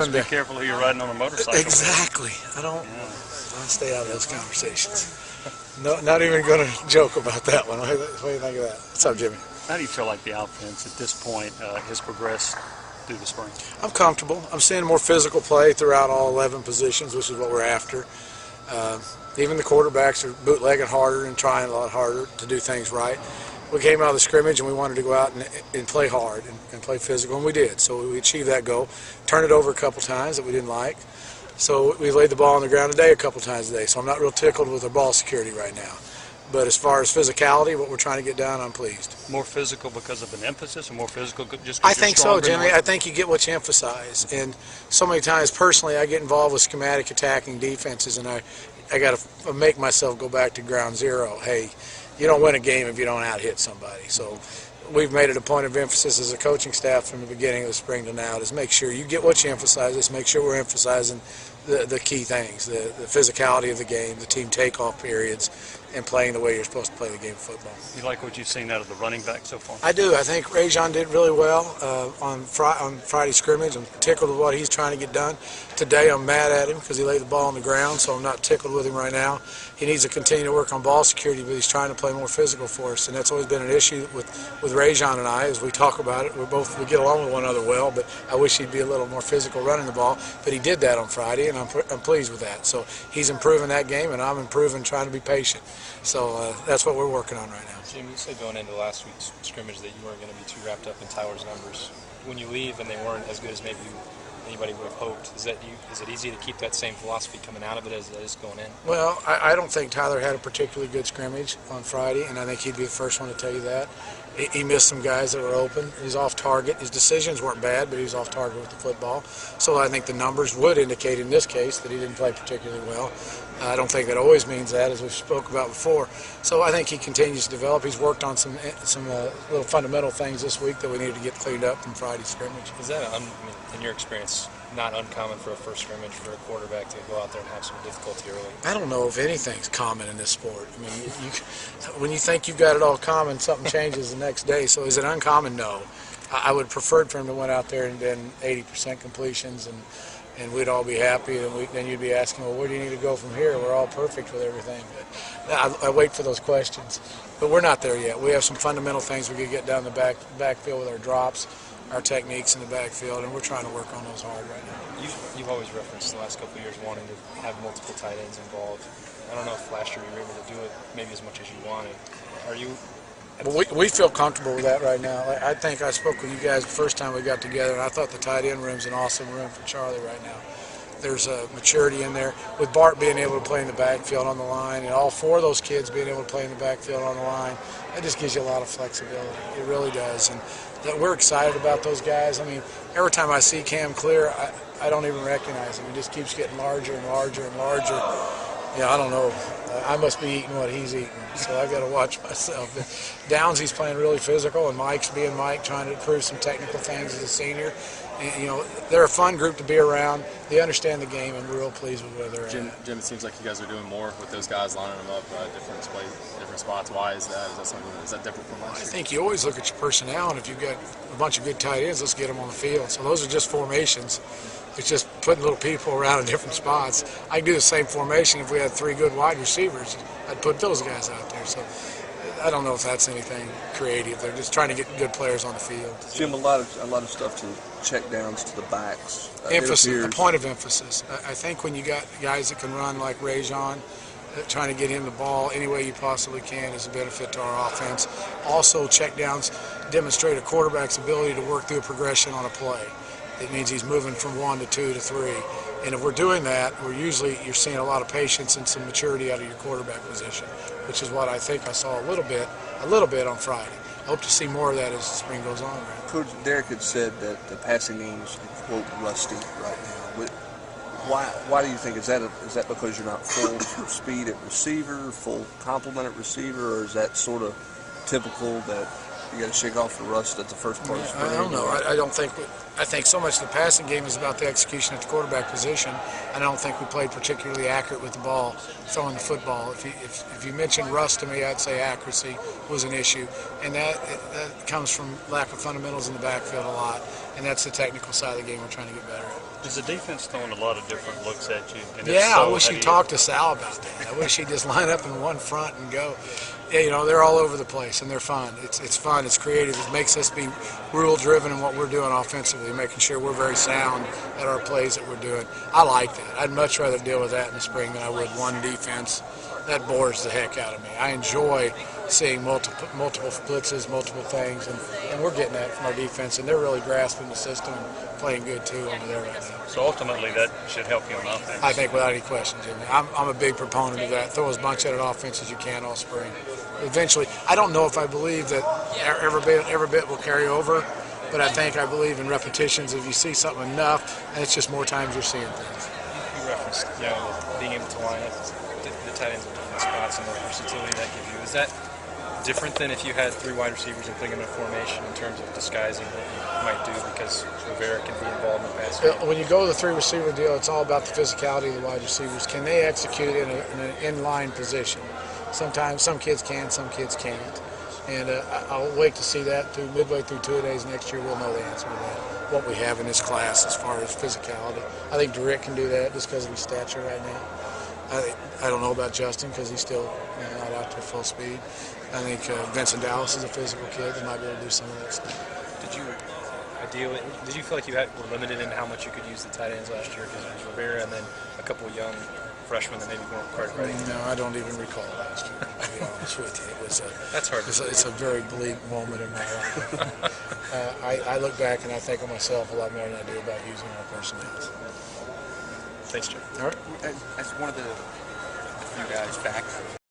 Just be careful who you're riding on a motorcycle. Exactly. I don't stay out of those conversations. No, not even going to joke about that one. What do you think of that? What's up, Jimmy? How do you feel like the offense at this point has progressed through the spring? I'm comfortable. I'm seeing more physical play throughout all 11 positions, which is what we're after. Even the quarterbacks are bootlegging harder and trying a lot harder to do things right. We came out of the scrimmage and we wanted to go out and play hard and play physical, and we did. So we achieved that goal. Turned it over a couple times that we didn't like. So we laid the ball on the ground today a couple times today. So I'm not real tickled with our ball security right now. But as far as physicality, what we're trying to get down, I'm pleased. More physical because of an emphasis, or more physical just because I think so, Jimmy. I think you get what you emphasize. And so many times, personally, I get involved with schematic attacking defenses, and I got to make myself go back to ground zero. Hey, you don't win a game if you don't out-hit somebody. So we've made it a point of emphasis as a coaching staff from the beginning of the spring to now is make sure you get what you emphasize. Let's make sure we're emphasizing the key things, the physicality of the game, the team takeoff periods, and playing the way you're supposed to play the game of football. You like what you've seen out of the running back so far? I do. I think Rajon did really well on Friday scrimmage. I'm tickled with what he's trying to get done. Today I'm mad at him because he laid the ball on the ground, so I'm not tickled with him right now. He needs to continue to work on ball security, but he's trying to play more physical for us, and that's always been an issue with Rajon and I as we talk about it. We get along with one another well, but I wish he'd be a little more physical running the ball, but he did that on Friday, and I'm pleased with that. So he's improving that game, and I'm improving trying to be patient. So that's what we're working on right now. Jim, you said going into last week's scrimmage that you weren't going to be too wrapped up in Tyler's numbers. When you leave and they weren't as good as maybe anybody would have hoped, is it easy to keep that same philosophy coming out of it as it is going in? Well, I don't think Tyler had a particularly good scrimmage on Friday, and I think he'd be the first one to tell you that. He missed some guys that were open. He's off target. His decisions weren't bad, but he was off target with the football. So I think the numbers would indicate in this case that he didn't play particularly well. I don't think that always means that, as we've spoke about before. So I think he continues to develop. He's worked on some little fundamental things this week that we need to get cleaned up from Friday's scrimmage. Is that, in your experience, not uncommon for a first scrimmage for a quarterback to go out there and have some difficulty early? I don't know if anything's common in this sport. I mean, when you think you've got it all common, something changes the next day. So is it uncommon? No. I would prefer for him to went out there and been 80% completions, and we'd all be happy, and then you'd be asking, well, where do you need to go from here? We're all perfect with everything. But I wait for those questions. But we're not there yet. We have some fundamental things we could get down the backfield with our drops, our techniques in the backfield, and we're trying to work on those hard right now. You've always referenced the last couple of years wanting to have multiple tight ends involved. I don't know if last year you were able to do it maybe as much as you wanted. Are you? Well, we feel comfortable with that right now. I think I spoke with you guys the first time we got together, and I thought the tight end room's an awesome room for Charlie right now. There's a maturity in there. With Bart being able to play in the backfield on the line, and all four of those kids being able to play in the backfield on the line, that just gives you a lot of flexibility. It really does. And that we're excited about those guys. I mean, every time I see Cam Clear, I don't even recognize him. He just keeps getting larger and larger and larger. Yeah, I don't know. I must be eating what he's eating, so I got to watch myself. Downs, he's playing really physical, and Mike's being Mike, trying to improve some technical things as a senior. And, they're a fun group to be around. They understand the game, and we're real pleased with where they're at. Jim, it seems like you guys are doing more with those guys, lining them up different spots. Why is that? Is that different from last year? I think you always look at your personnel, and if you've got a bunch of good tight ends, let's get them on the field. So those are just formations. It's just putting little people around in different spots. I can do the same formation if we had three good wide receivers. I'd put those guys out there. So I don't know if that's anything creative. They're just trying to get good players on the field. Jim, a lot of stuff to check downs to the backs. Emphasis, a point of emphasis. I think when you got guys that can run like Rajon, trying to get him the ball any way you possibly can is a benefit to our offense. Also, check downs demonstrate a quarterback's ability to work through a progression on a play. It means he's moving from 1 to 2 to 3. And if we're doing that, you're seeing a lot of patience and some maturity out of your quarterback position, which is what I think I saw a little bit on Friday. I hope to see more of that as the spring goes on. Right? Coach Derek had said that the passing game is, quote, rusty right now. Why do you think? Is that because you're not full speed at receiver, full complement at receiver, or is that sort of typical that you got to shake off the rust at the first part of spring? I don't know. I think so much the passing game is about the execution at the quarterback position. I don't think we played particularly accurate with the ball, throwing the football. If you mentioned rust to me, I'd say accuracy was an issue, and that comes from lack of fundamentals in the backfield a lot, and that's the technical side of the game we're trying to get better at. Is the defense throwing a lot of different looks at you? And if Yeah, so, I wish how you'd do you- talk to Sal about that. I wish he'd just line up in one front and go. Yeah, you know, they're all over the place, and they're fun. It's fun. It's creative. It makes us be rule-driven in what we're doing offensively, making sure we're very sound at our plays that we're doing. I like that. I'd much rather deal with that in the spring than I would one defense. That bores the heck out of me. I enjoy seeing multiple blitzes, multiple things, and we're getting that from our defense, and they're really grasping the system and playing good too over there right now. So ultimately, that should help you on offense. I think without any question, Jimmy. I'm a big proponent of that. Throw as much at an offense as you can all spring. Eventually, I don't know if I believe that every bit will carry over, but I believe in repetitions. If you see something enough, and it's just more times you're seeing things. You referenced, being able to line up the tight ends in different spots and the versatility that gives you. Is that different than if you had three wide receivers and putting them in a formation in terms of disguising what you might do because Rivera can be involved in the pass game? When you go to the three-receiver deal, it's all about the physicality of the wide receivers. Can they execute in an in-line position? Sometimes some kids can, some kids can't. And I'll wait to see that midway through 2 days next year. We'll know the answer to that, what we have in this class as far as physicality. I think DeRick can do that just because of his stature right now. I don't know about Justin because he's still not out to full speed. I think Vincent Dallas is a physical kid that might be able to do some of that stuff. Did you feel like you were limited in how much you could use the tight ends last year because it was Rivera and then a couple of young freshmen that maybe weren't quite ready? No, I don't even recall last year, to be honest with you. That's hard. It's a very bleak moment in my life. I look back and I think of myself a lot more than I do about using our personnel. Thanks, Joe. All right. As one of the few guys back